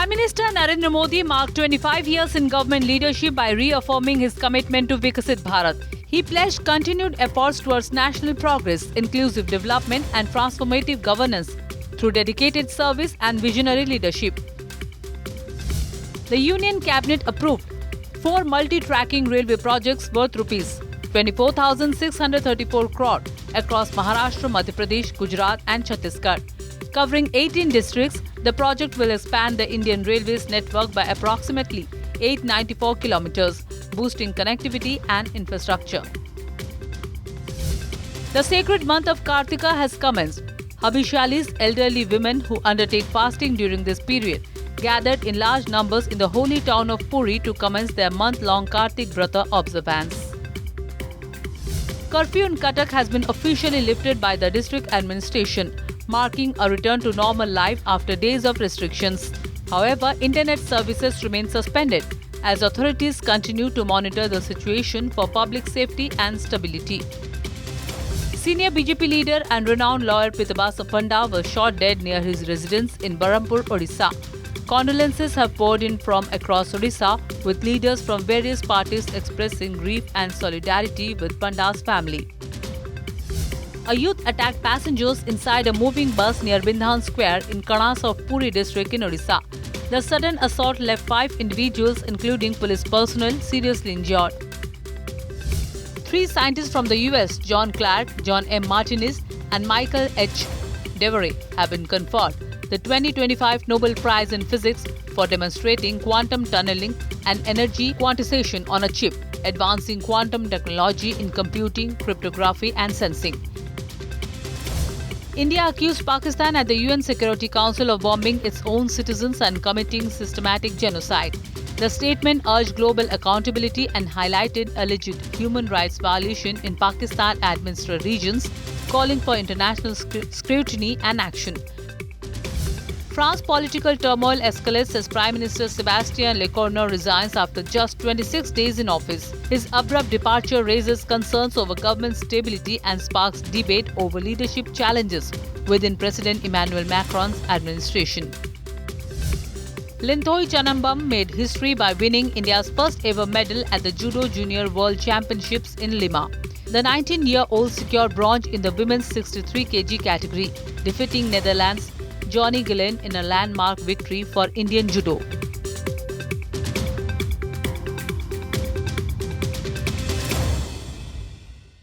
Prime Minister Narendra Modi marked 25 years in government leadership by reaffirming his commitment to Viksit Bharat. He pledged continued efforts towards national progress, inclusive development and transformative governance through dedicated service and visionary leadership. The Union Cabinet approved 4 multi-tracking railway projects worth rupees 24,634 crore across Maharashtra, Madhya Pradesh, Gujarat and Chhattisgarh. Covering 18 districts, the project will expand the Indian Railways network by approximately 894 kilometers, boosting connectivity and infrastructure. The sacred month of Kartika has commenced. Habishalis, elderly women who undertake fasting during this period, gathered in large numbers in the holy town of Puri to commence their month-long Kartik Vrata observance. Curfew in Cuttack has been officially lifted by the district administration, marking a return to normal life after days of restrictions. However, internet services remain suspended as authorities continue to monitor the situation for public safety and stability. Senior BJP leader and renowned lawyer Pitabasa Panda was shot dead near his residence in Barampur, Odisha. Condolences have poured in from across Odisha, with leaders from various parties expressing grief and solidarity with Panda's family. A youth attacked passengers inside a moving bus near Bindhan Square in Kanas of Puri district in Odisha. The sudden assault left 5 individuals, including police personnel, seriously injured. 3 scientists from the US, John Clark, John M. Martinez, and Michael H. Devery, have been conferred the 2025 Nobel Prize in Physics for demonstrating quantum tunneling and energy quantization on a chip, advancing quantum technology in computing, cryptography, and sensing. India accused Pakistan at the UN Security Council of bombing its own citizens and committing systematic genocide. The statement urged global accountability and highlighted alleged human rights violation in Pakistan-administered regions, calling for international scrutiny and action. France's political turmoil escalates as Prime Minister Sébastien Lecornu resigns after just 26 days in office. His abrupt departure raises concerns over government stability and sparks debate over leadership challenges within President Emmanuel Macron's administration. Linthoi Chanambam made history by winning India's first ever medal at the Judo Junior World Championships in Lima. The 19-year-old secured bronze in the women's 63 kg category, defeating Netherlands' Johnny Gillen in a landmark victory for Indian judo.